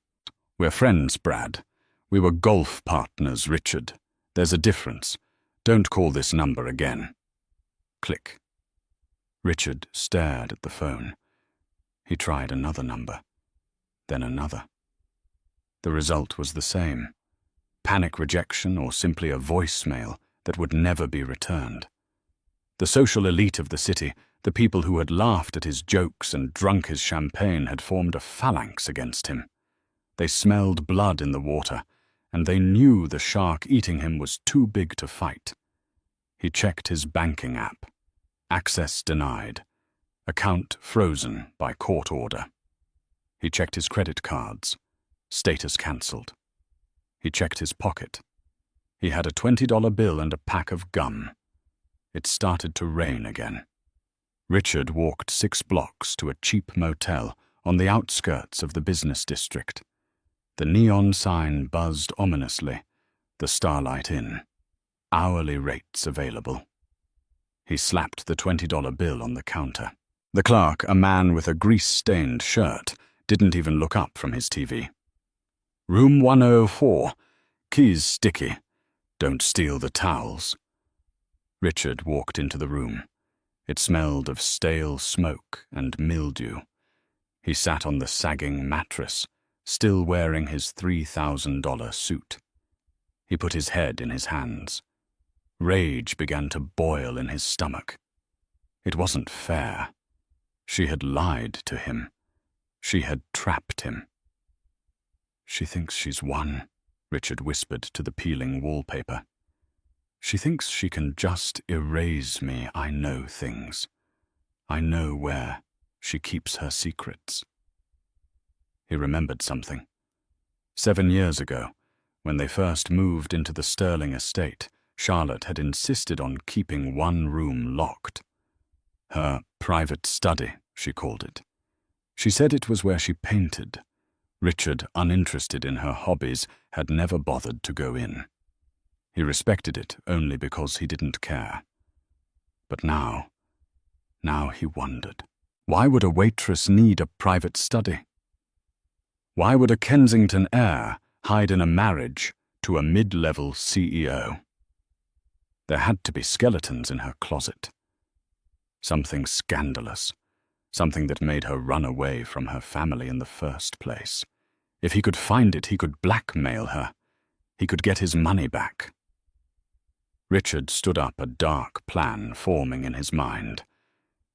"We're friends, Brad. We were golf partners, Richard. There's a difference. Don't call this number again." Click. Richard stared at the phone. He tried another number, then another. The result was the same. Panic rejection or simply a voicemail that would never be returned. The social elite of the city, the people who had laughed at his jokes and drunk his champagne, had formed a phalanx against him. They smelled blood in the water, and they knew the shark eating him was too big to fight. He checked his banking app. Access denied. Account frozen by court order. He checked his credit cards. Status cancelled. He checked his pocket. He had a $20 bill and a pack of gum. It started to rain again. Richard walked 6 blocks to a cheap motel on the outskirts of the business district. The neon sign buzzed ominously. The Starlight Inn. Hourly rates available. He slapped the $20 bill on the counter. The clerk, a man with a grease-stained shirt, didn't even look up from his TV. "Room 104. Keys sticky. Don't steal the towels." Richard walked into the room. It smelled of stale smoke and mildew. He sat on the sagging mattress, still wearing his $3,000 suit. He put his head in his hands. Rage began to boil in his stomach. It wasn't fair. She had lied to him. She had trapped him. "She thinks she's won," Richard whispered to the peeling wallpaper. "She thinks she can just erase me. I know things. I know where she keeps her secrets." He remembered something. 7 years ago, when they first moved into the Sterling estate, Charlotte had insisted on keeping one room locked. Her private study, she called it. She said it was where she painted. Richard, uninterested in her hobbies, had never bothered to go in. He respected it only because he didn't care. But now he wondered. Why would a waitress need a private study? Why would a Kensington heir hide in a marriage to a mid-level CEO? There had to be skeletons in her closet. Something scandalous. Something that made her run away from her family in the first place. If he could find it, he could blackmail her. He could get his money back. Richard stood up, a dark plan forming in his mind.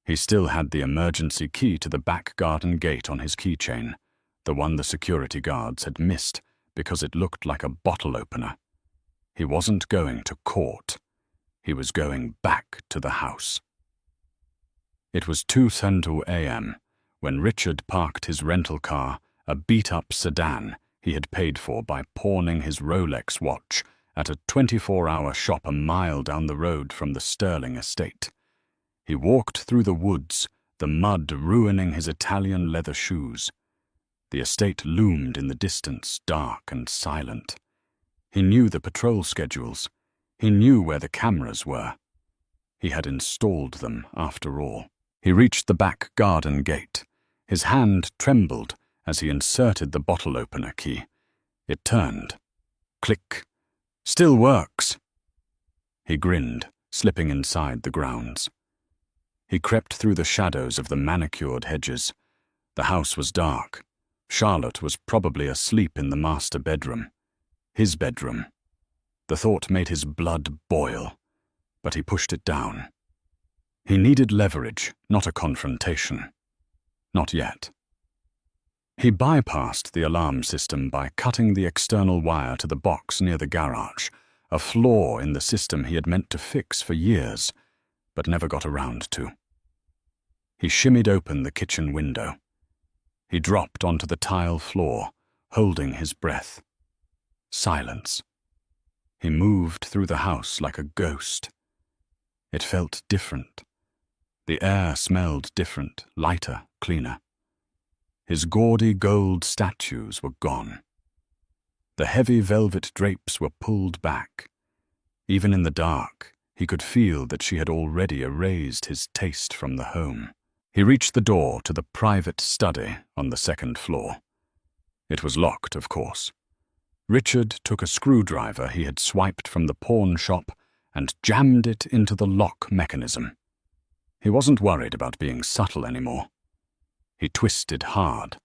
He still had the emergency key to the back garden gate on his keychain, the one the security guards had missed because it looked like a bottle opener. He wasn't going to court. He was going back to the house. It was 2:10 a.m. when Richard parked his rental car, a beat-up sedan he had paid for by pawning his Rolex watch at a 24-hour shop a mile down the road from the Sterling estate. He walked through the woods, the mud ruining his Italian leather shoes. The estate loomed in the distance, dark and silent. He knew the patrol schedules. He knew where the cameras were. He had installed them, after all. He reached the back garden gate. His hand trembled as he inserted the bottle opener key. It turned. Click. Still works. He grinned, slipping inside the grounds. He crept through the shadows of the manicured hedges. The house was dark. Charlotte was probably asleep in the master bedroom. His bedroom. The thought made his blood boil, but he pushed it down. He needed leverage, not a confrontation. Not yet. He bypassed the alarm system by cutting the external wire to the box near the garage, a flaw in the system he had meant to fix for years, but never got around to. He shimmied open the kitchen window. He dropped onto the tile floor, holding his breath. Silence. He moved through the house like a ghost. It felt different. The air smelled different, lighter, cleaner. His gaudy gold statues were gone. The heavy velvet drapes were pulled back. Even in the dark, he could feel that she had already erased his taste from the home. He reached the door to the private study on the second floor. It was locked, of course. Richard took a screwdriver he had swiped from the pawn shop and jammed it into the lock mechanism. He wasn't worried about being subtle anymore. He twisted hard.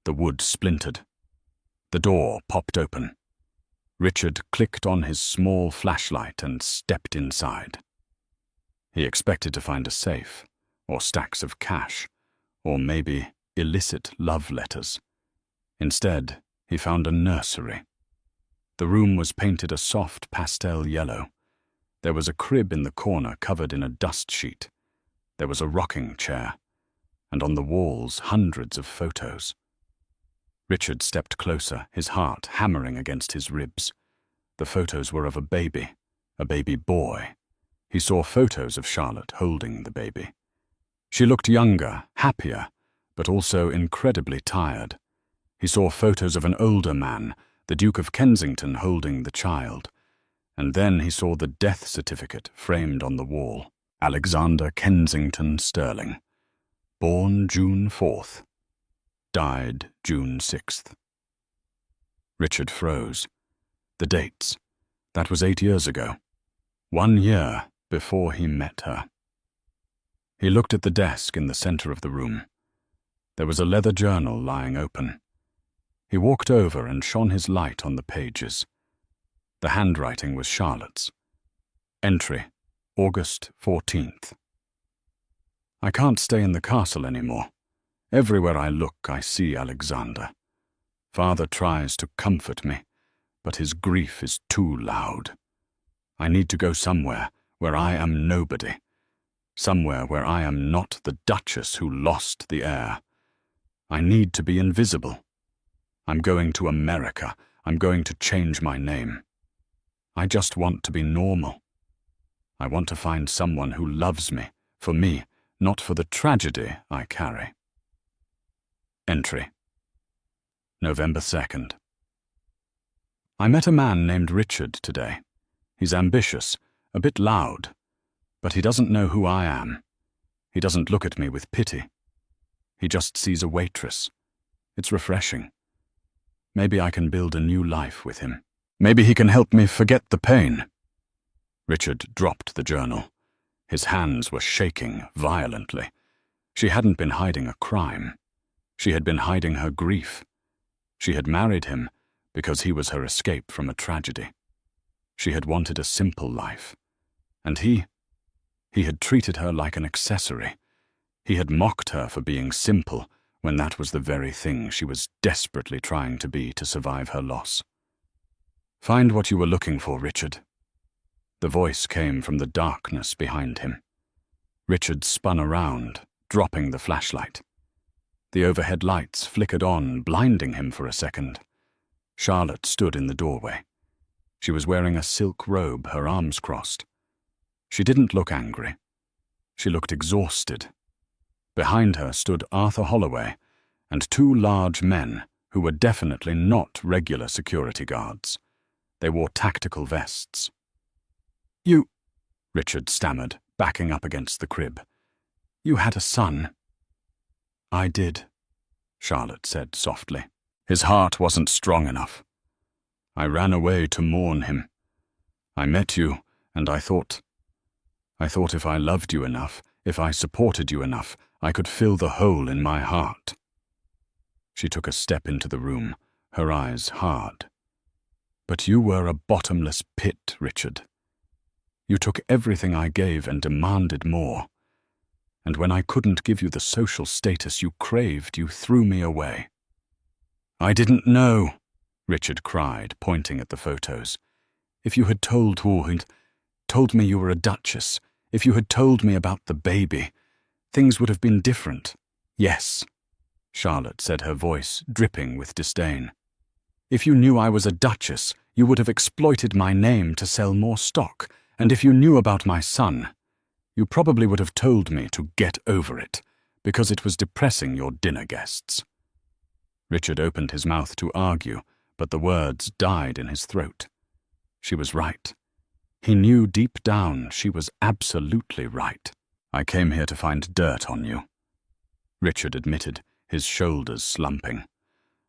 The wood splintered. The door popped open. Richard clicked on his small flashlight and stepped inside. He expected to find a safe, or stacks of cash, or maybe illicit love letters. Instead, he found a nursery. The room was painted a soft pastel yellow. There was a crib in the corner covered in a dust sheet. There was a rocking chair, and on the walls hundreds of photos. Richard stepped closer, his heart hammering against his ribs. The photos were of a baby boy. He saw photos of Charlotte holding the baby. She looked younger, happier, but also incredibly tired. He saw photos of an older man, the Duke of Kensington, holding the child. And then he saw the death certificate framed on the wall. Alexander Kensington Sterling. Born June 4th. Died June 6th. Richard froze. The dates. That was 8 years ago. 1 year before he met her. He looked at the desk in the center of the room. There was a leather journal lying open. He walked over and shone his light on the pages. The handwriting was Charlotte's. Entry, August 14th. I can't stay in the castle anymore. Everywhere I look, I see Alexander. Father tries to comfort me, but his grief is too loud. I need to go somewhere where I am nobody. Somewhere where I am not the Duchess who lost the heir. I need to be invisible. I'm going to America. I'm going to change my name. I just want to be normal. I want to find someone who loves me, for me, not for the tragedy I carry. Entry. November 2nd. I met a man named Richard today. He's ambitious, a bit loud, but he doesn't know who I am. He doesn't look at me with pity. He just sees a waitress. It's refreshing. Maybe I can build a new life with him. Maybe he can help me forget the pain. Richard dropped the journal. His hands were shaking violently. She hadn't been hiding a crime. She had been hiding her grief. She had married him because he was her escape from a tragedy. She had wanted a simple life. And he had treated her like an accessory. He had mocked her for being simple when that was the very thing she was desperately trying to be to survive her loss. Find what you were looking for, Richard. The voice came from the darkness behind him. Richard spun around, dropping the flashlight. The overhead lights flickered on, blinding him for a second. Charlotte stood in the doorway. She was wearing a silk robe, her arms crossed. She didn't look angry. She looked exhausted. Behind her stood Arthur Holloway and 2 large men who were definitely not regular security guards. They wore tactical vests. "You," Richard stammered, backing up against the crib. "You had a son." "I did," Charlotte said softly. "His heart wasn't strong enough. I ran away to mourn him. I met you, and I thought if I loved you enough, if I supported you enough, I could fill the hole in my heart." She took a step into the room, her eyes hard. "But you were a bottomless pit, Richard. You took everything I gave and demanded more. And when I couldn't give you the social status you craved, you threw me away." "I didn't know," Richard cried, pointing at the photos. "If you had told me you were a duchess, if you had told me about the baby, things would have been different." "Yes," Charlotte said, her voice dripping with disdain. "If you knew I was a duchess, you would have exploited my name to sell more stock, and if you knew about my son, you probably would have told me to get over it, because it was depressing your dinner guests." Richard opened his mouth to argue, but the words died in his throat. She was right. He knew deep down she was absolutely right. "I came here to find dirt on you," Richard admitted, his shoulders slumping.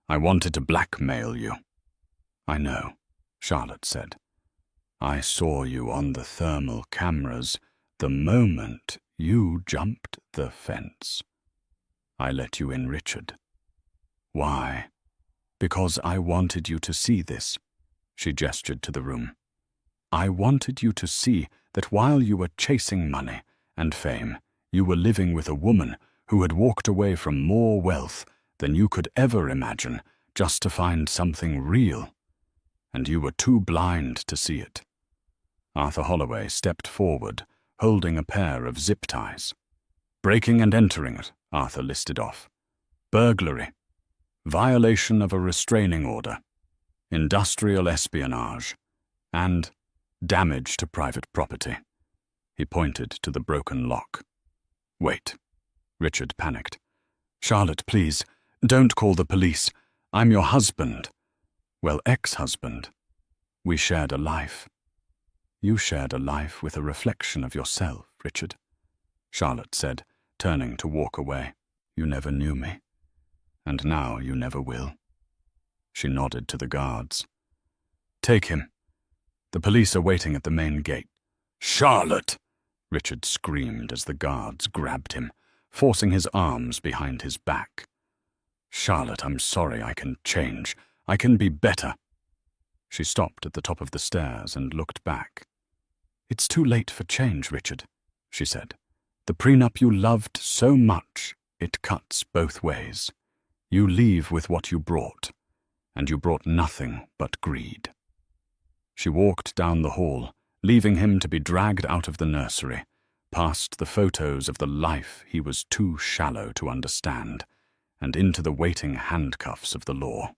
"I wanted to blackmail you." "I know," Charlotte said. "I saw you on the thermal cameras the moment you jumped the fence. I let you in, Richard." "Why?" "Because I wanted you to see this." She gestured to the room. "I wanted you to see that while you were chasing money and fame, you were living with a woman who had walked away from more wealth than you could ever imagine just to find something real. And you were too blind to see it." Arthur Holloway stepped forward, holding a pair of zip ties. "Breaking and entering," Arthur listed off. "Burglary. Violation of a restraining order. Industrial espionage. And damage to private property." He pointed to the broken lock. "Wait." Richard panicked. "Charlotte, please, don't call the police. I'm your husband." "Well, ex-husband. We shared a life." "You shared a life with a reflection of yourself, Richard," Charlotte said, turning to walk away. "You never knew me, and now you never will." She nodded to the guards. "Take him. The police are waiting at the main gate." "Charlotte!" Richard screamed as the guards grabbed him, forcing his arms behind his back. "Charlotte, I'm sorry. I can change. I can be better." She stopped at the top of the stairs and looked back. "It's too late for change, Richard," she said. "The prenup you loved so much, it cuts both ways. You leave with what you brought, and you brought nothing but greed." She walked down the hall, leaving him to be dragged out of the nursery, past the photos of the life he was too shallow to understand, and into the waiting handcuffs of the law.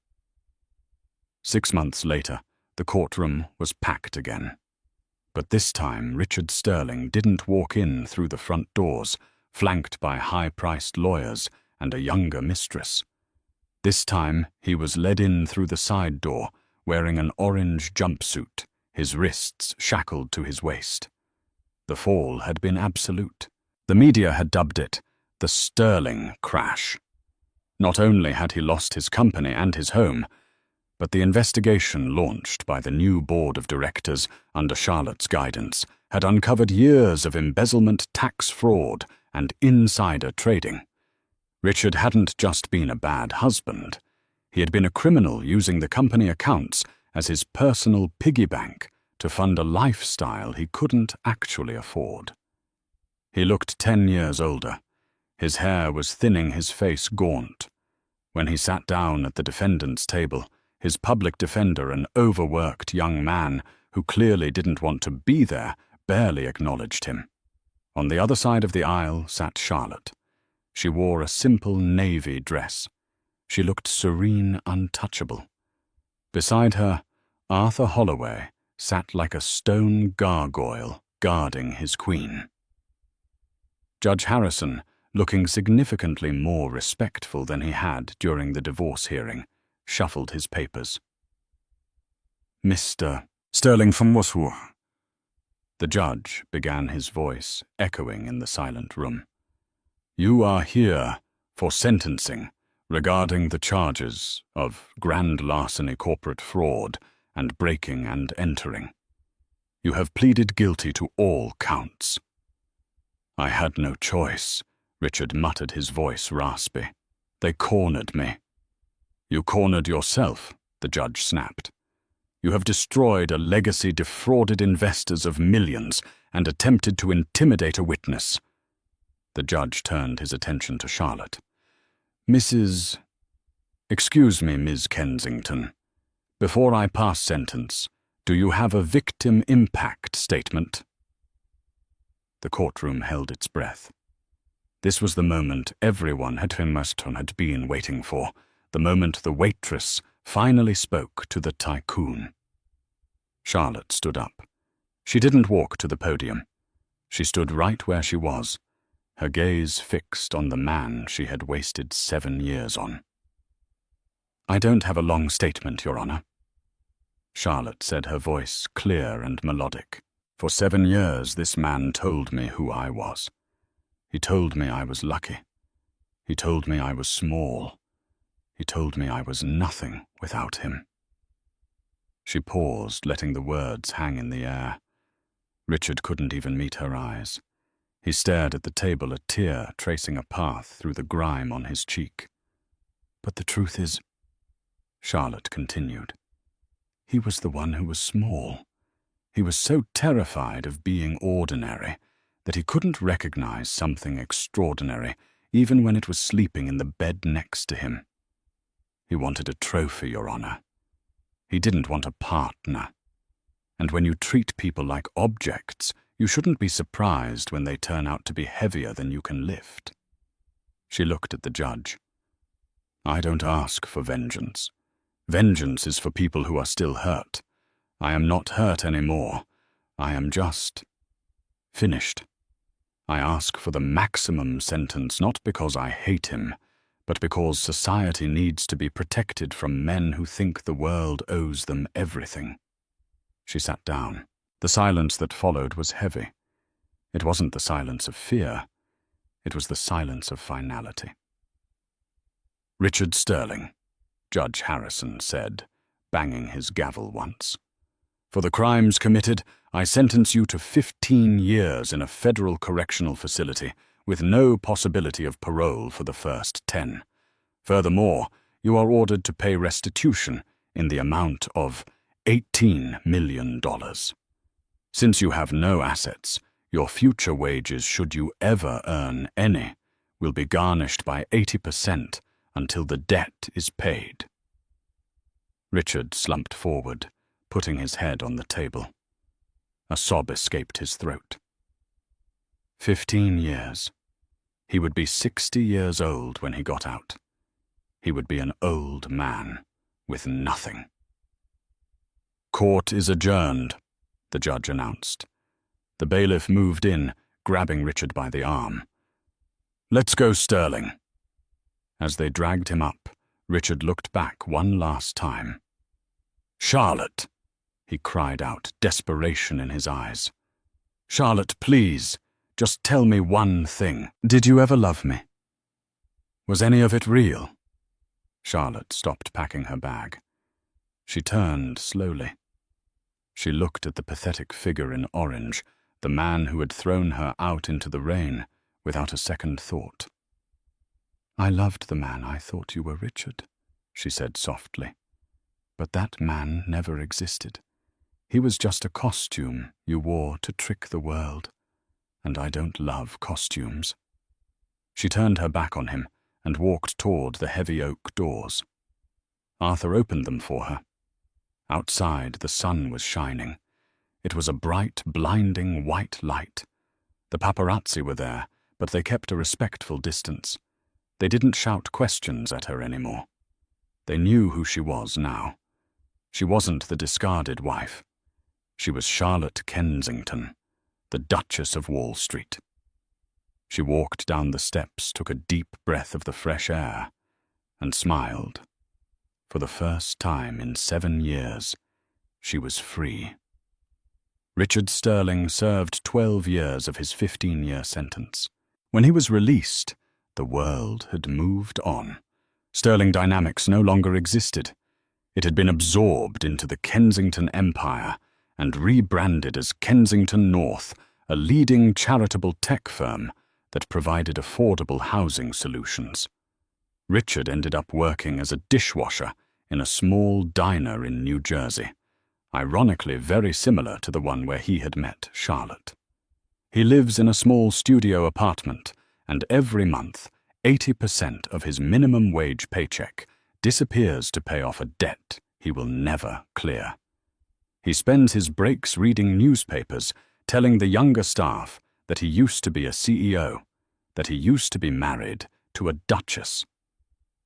6 months later, the courtroom was packed again. But this time, Richard Sterling didn't walk in through the front doors, flanked by high-priced lawyers and a younger mistress. This time, he was led in through the side door, wearing an orange jumpsuit, his wrists shackled to his waist. The fall had been absolute. The media had dubbed it the Sterling crash. Not only had he lost his company and his home, but the investigation launched by the new board of directors under Charlotte's guidance had uncovered years of embezzlement, tax fraud, and insider trading. Richard hadn't just been a bad husband. He had been a criminal using the company accounts as his personal piggy bank to fund a lifestyle he couldn't actually afford. He looked 10 years older. His hair was thinning, his face gaunt. When he sat down at the defendant's table, his public defender, an overworked young man who clearly didn't want to be there, barely acknowledged him. On the other side of the aisle sat Charlotte. She wore a simple navy dress. She looked serene, untouchable. Beside her, Arthur Holloway sat like a stone gargoyle guarding his queen. Judge Harrison, looking significantly more respectful than he had during the divorce hearing, shuffled his papers. "Mr. Sterling from Wasur." The judge began, his voice echoing in the silent room. "You are here for sentencing regarding the charges of grand larceny, corporate fraud, and breaking and entering. You have pleaded guilty to all counts." "I had no choice," Richard muttered, his voice raspy. "They cornered me." You cornered yourself, the judge snapped. You have destroyed a legacy, defrauded investors of millions, and attempted to intimidate a witness. The judge turned his attention to Charlotte. Excuse me, Ms. Kensington. Before I pass sentence, do you have a victim impact statement? The courtroom held its breath. This was the moment everyone had been waiting for, the moment the waitress finally spoke to the tycoon. Charlotte stood up. She didn't walk to the podium. She stood right where she was, her gaze fixed on the man she had wasted 7 years on. I don't have a long statement, Your Honor. Charlotte said, her voice clear and melodic. For 7 years, this man told me who I was. He told me I was lucky. He told me I was small. He told me I was nothing without him. She paused, letting the words hang in the air. Richard couldn't even meet her eyes. He stared at the table, a tear tracing a path through the grime on his cheek. But the truth is, Charlotte continued, he was the one who was small. He was so terrified of being ordinary that he couldn't recognize something extraordinary, even when it was sleeping in the bed next to him. He wanted a trophy, Your Honor. He didn't want a partner. And when you treat people like objects, you shouldn't be surprised when they turn out to be heavier than you can lift. She looked at the judge. I don't ask for vengeance. Vengeance is for people who are still hurt. I am not hurt anymore. I am just finished. I ask for the maximum sentence, not because I hate him, but because society needs to be protected from men who think the world owes them everything. She sat down. The silence that followed was heavy. It wasn't the silence of fear. It was the silence of finality. Richard Sterling, Judge Harrison said, banging his gavel once. For the crimes committed, I sentence you to 15 years in a federal correctional facility with no possibility of parole for the first 10. Furthermore, you are ordered to pay restitution in the amount of $18 million. Since you have no assets, your future wages, should you ever earn any, will be garnished by 80% until the debt is paid. Richard slumped forward, putting his head on the table. A sob escaped his throat. 15 years. He would be 60 years old when he got out. He would be an old man with nothing. Court is adjourned, the judge announced. The bailiff moved in, grabbing Richard by the arm. Let's go, Sterling. As they dragged him up, Richard looked back one last time. Charlotte, he cried out, desperation in his eyes. Charlotte, please, just tell me one thing. Did you ever love me? Was any of it real? Charlotte stopped packing her bag. She turned slowly. She looked at the pathetic figure in orange, the man who had thrown her out into the rain, without a second thought. I loved the man I thought you were, Richard, she said softly. But that man never existed. He was just a costume you wore to trick the world. And I don't love costumes. She turned her back on him and walked toward the heavy oak doors. Arthur opened them for her. Outside, the sun was shining. It was a bright, blinding white light. The paparazzi were there, but they kept a respectful distance. They didn't shout questions at her anymore. They knew who she was now. She wasn't the discarded wife. She was Charlotte Kensington, the Duchess of Wall Street. She walked down the steps, took a deep breath of the fresh air, and smiled. For the first time in 7 years, she was free. Richard Sterling served 12 years of his 15-year sentence. When he was released, the world had moved on. Sterling Dynamics no longer existed. It had been absorbed into the Kensington Empire and rebranded as Kensington North, a leading charitable tech firm that provided affordable housing solutions. Richard ended up working as a dishwasher in a small diner in New Jersey, ironically very similar to the one where he had met Charlotte. He lives in a small studio apartment, and every month, 80% of his minimum wage paycheck disappears to pay off a debt he will never clear. He spends his breaks reading newspapers, telling the younger staff that he used to be a CEO, that he used to be married to a duchess.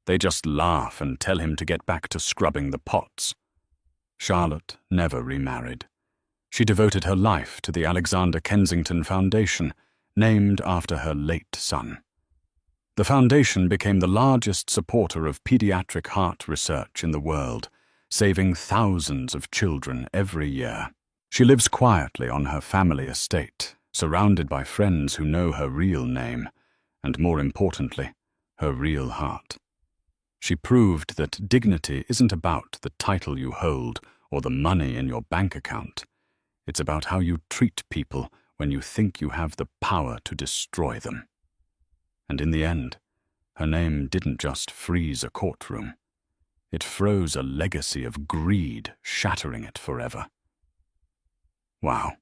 They just laugh and tell him to get back to scrubbing the pots. Charlotte never remarried. She devoted her life to the Alexander Kensington Foundation, named after her late son. The foundation became the largest supporter of pediatric heart research in the world, saving thousands of children every year. She lives quietly on her family estate, surrounded by friends who know her real name, and more importantly, her real heart. She proved that dignity isn't about the title you hold or the money in your bank account. It's about how you treat people when you think you have the power to destroy them. And in the end, her name didn't just freeze a courtroom. It froze a legacy of greed, shattering it forever. Wow.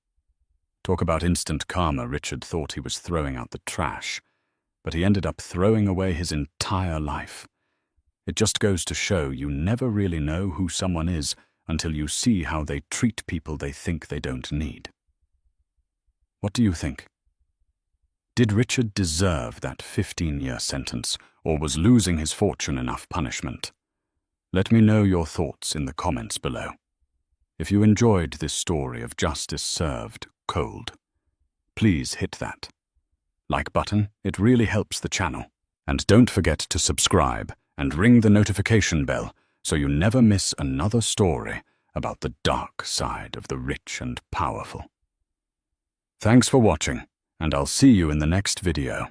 Talk about instant karma. Richard thought he was throwing out the trash, but he ended up throwing away his entire life. It just goes to show you never really know who someone is until you see how they treat people they think they don't need. What do you think? Did Richard deserve that 15-year sentence, or was losing his fortune enough punishment? Let me know your thoughts in the comments below. If you enjoyed this story of justice served cold, please hit that like button. It really helps the channel. And don't forget to subscribe and ring the notification bell so you never miss another story about the dark side of the rich and powerful. Thanks for watching, and I'll see you in the next video.